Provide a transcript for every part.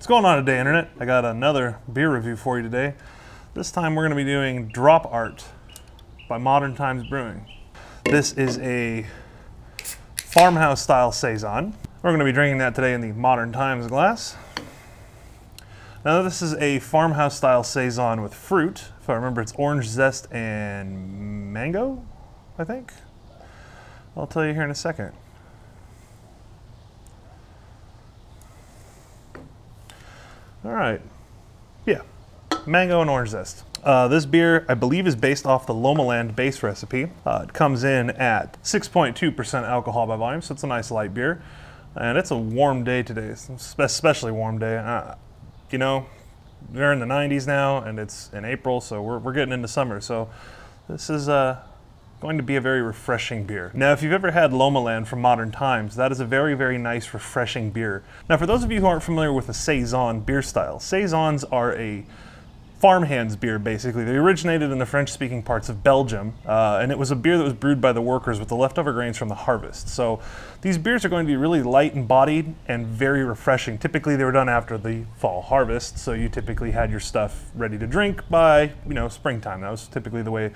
What's going on today, Internet? I got another beer review for you today. This time we're going to be doing Drop Art by Modern Times Brewing. This is a farmhouse style Saison. We're going to be drinking that today in the Modern Times glass. Now this is a farmhouse style Saison with fruit. If I remember, it's orange zest and mango, I think. I'll tell you here in a second. All right, yeah, mango and orange zest. This beer, I believe, is based off the Lomaland base recipe. It comes in at 6.2% alcohol by volume, so it's a nice light beer. And it's a warm day today, especially warm day. You know, we're in the 90s now, and it's in April, so we're getting into summer. So this is going to be a very refreshing beer. Now, if you've ever had Lomaland from Modern Times, that is a very, very nice, refreshing beer. Now, for those of you who aren't familiar with the Saison beer style, Saisons are a farmhands beer, basically. They originated in the French-speaking parts of Belgium, and it was a beer that was brewed by the workers with the leftover grains from the harvest. So these beers are going to be really light and bodied and very refreshing. Typically, they were done after the fall harvest, so you typically had your stuff ready to drink by, springtime. That was typically the way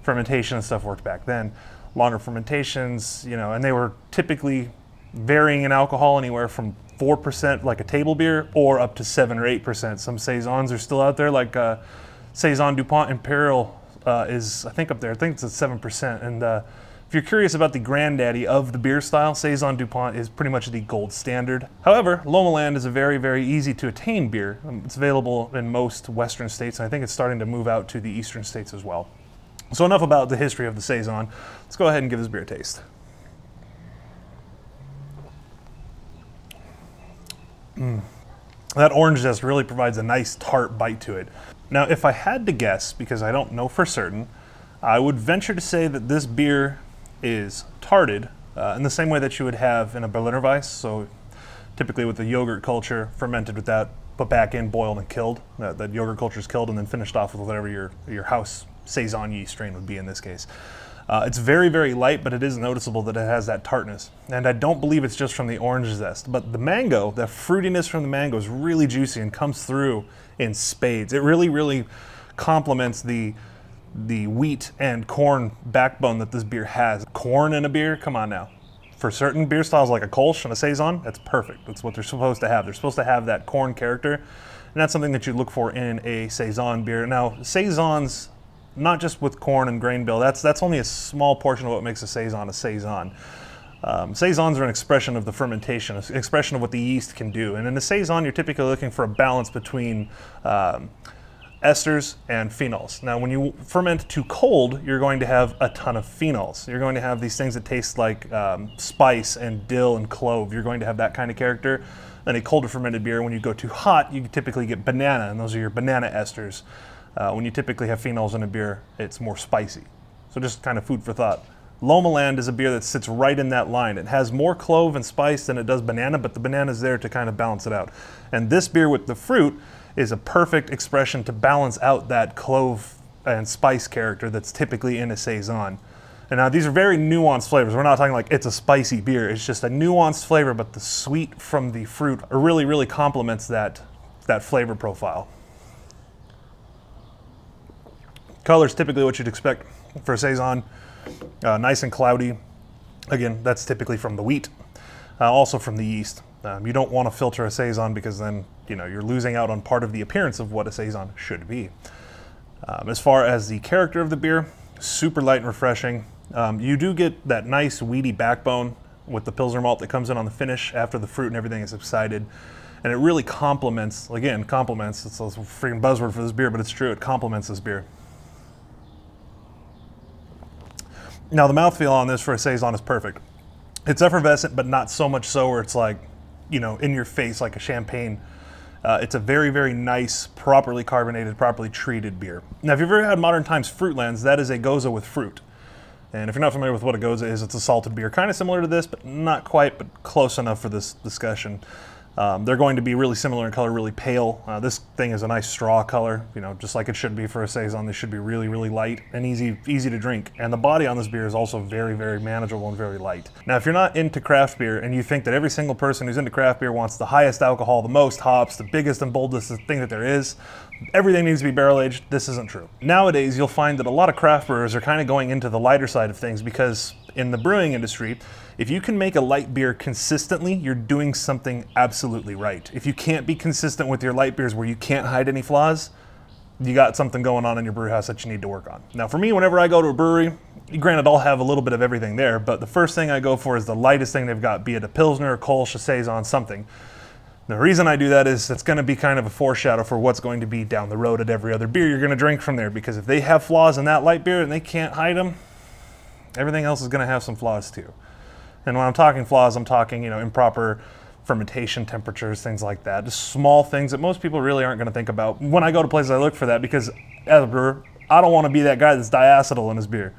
fermentation and stuff worked back then. Longer fermentations, and they were typically varying in alcohol anywhere from 4%, like a table beer, or up to 7 or 8%. Some Saisons are still out there, like Saison DuPont Imperial is, I think, up there. I think it's at 7%. And if you're curious about the granddaddy of the beer style, Saison DuPont is pretty much the gold standard. However, Lomaland is a very, very easy to attain beer. It's available in most Western states, and I think it's starting to move out to the Eastern states as well. So enough about the history of the Saison. Let's go ahead and give this beer a taste. That orange zest really provides a nice tart bite to it. Now, if I had to guess, because I don't know for certain, I would venture to say that this beer is tarted in the same way that you would have in a Berliner Weiss. So typically with the yogurt culture, fermented with that, put back in, boiled and killed. That yogurt culture is killed and then finished off with whatever your house Saison yeast strain would be in this case. It's very, very light, but it is noticeable that it has that tartness. And I don't believe it's just from the orange zest, but the mango, the fruitiness from the mango is really juicy and comes through in spades. It really, really complements the wheat and corn backbone that this beer has. Corn in a beer, come on now. For certain beer styles like a Kolsch and a Saison, that's perfect. That's what they're supposed to have. They're supposed to have that corn character, and that's something that you look for in a Saison beer. Now, Saisons, not just with corn and grain bill, that's only a small portion of what makes a Saison a Saison. Saisons are an expression of the fermentation, an expression of what the yeast can do. And in a Saison, you're typically looking for a balance between esters and phenols. Now, when you ferment too cold, you're going to have a ton of phenols. You're going to have these things that taste like spice and dill and clove. You're going to have that kind of character. In a colder fermented beer, when you go too hot, you typically get banana, and those are your banana esters. When you typically have phenols in a beer, it's more spicy. So just kind of food for thought. Lomaland is a beer that sits right in that line. It has more clove and spice than it does banana, but the banana is there to kind of balance it out. And this beer with the fruit is a perfect expression to balance out that clove and spice character that's typically in a Saison. And now these are very nuanced flavors. We're not talking like it's a spicy beer. It's just a nuanced flavor, but the sweet from the fruit really, really complements that flavor profile. Color's typically what you'd expect for a Saison, nice and cloudy. Again, that's typically from the wheat, also from the yeast. You don't want to filter a Saison because then you're losing out on part of the appearance of what a Saison should be. As far as the character of the beer, super light and refreshing. You do get that nice weedy backbone with the Pilsner malt that comes in on the finish after the fruit and everything is subsided. And it really complements, again, complements, it's a freaking buzzword for this beer, but it's true, it complements this beer. Now, the mouthfeel on this for a Saison is perfect. It's effervescent, but not so much so where it's like, in your face like a champagne. It's a very, very nice, properly carbonated, properly treated beer. Now, if you've ever had Modern Times Fruitlands, that is a Goza with fruit. And if you're not familiar with what a Goza is, it's a salted beer. Kind of similar to this, but not quite, but close enough for this discussion. They're going to be really similar in color, really pale. This thing is a nice straw color, you know, just like it should be for a Saison. They should be really, really light and easy to drink. And the body on this beer is also very, very manageable and very light. Now, if you're not into craft beer and you think that every single person who's into craft beer wants the highest alcohol, the most hops, the biggest and boldest thing that there is, everything needs to be barrel aged, this isn't true. Nowadays, you'll find that a lot of craft brewers are kind of going into the lighter side of things because in the brewing industry, if you can make a light beer consistently, you're doing something absolutely right. If you can't be consistent with your light beers where you can't hide any flaws, you got something going on in your brew house that you need to work on. Now for me, whenever I go to a brewery, granted I'll have a little bit of everything there, but the first thing I go for is the lightest thing they've got, be it a Pilsner, a Kolsch, a Saison, something. The reason I do that is it's going to be kind of a foreshadow for what's going to be down the road at every other beer you're going to drink from there, because if they have flaws in that light beer and they can't hide them, everything else is going to have some flaws too. And when I'm talking flaws, I'm talking, you know, improper fermentation temperatures, things like that. Just small things that most people really aren't going to think about. When I go to places, I look for that because as a brewer, I don't want to be that guy that's diacetyl in his beer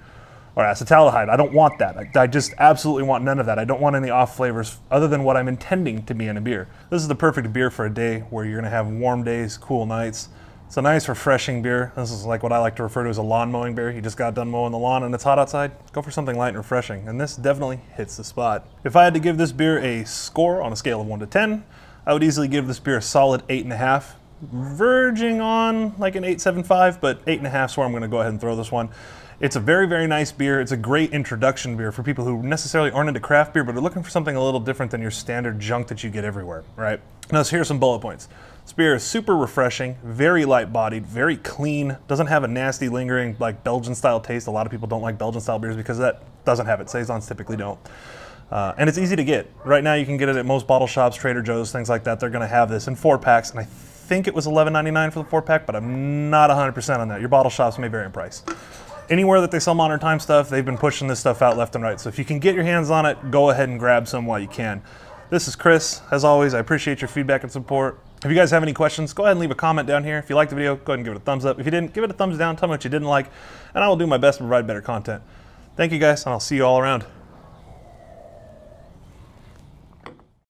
or acetaldehyde. I don't want that. I just absolutely want none of that. I don't want any off flavors other than what I'm intending to be in a beer. This is the perfect beer for a day where you're going to have warm days, cool nights. It's a nice, refreshing beer. This is like what I like to refer to as a lawn mowing beer. You just got done mowing the lawn and it's hot outside. Go for something light and refreshing, and this definitely hits the spot. If I had to give this beer a score on a scale of 1 to 10, I would easily give this beer a solid 8.5, verging on like an 8.75, but 8.5 is where I'm going to go ahead and throw this one. It's a very, very nice beer. It's a great introduction beer for people who necessarily aren't into craft beer, but are looking for something a little different than your standard junk that you get everywhere, right? Now, so here's some bullet points. This beer is super refreshing, very light-bodied, very clean, doesn't have a nasty, lingering, like Belgian-style taste. A lot of people don't like Belgian-style beers because that doesn't have it. Saisons typically don't. And it's easy to get. Right now, you can get it at most bottle shops, Trader Joe's, things like that. They're going to have this in 4-packs, and I think it was $11.99 for the 4-pack, but I'm not 100% on that. Your bottle shops may vary in price. Anywhere that they sell Modern Time stuff, they've been pushing this stuff out left and right. So if you can get your hands on it, go ahead and grab some while you can. This is Chris. As always, I appreciate your feedback and support. If you guys have any questions, go ahead and leave a comment down here. If you liked the video, go ahead and give it a thumbs up. If you didn't, give it a thumbs down. Tell me what you didn't like, and I will do my best to provide better content. Thank you guys, and I'll see you all around.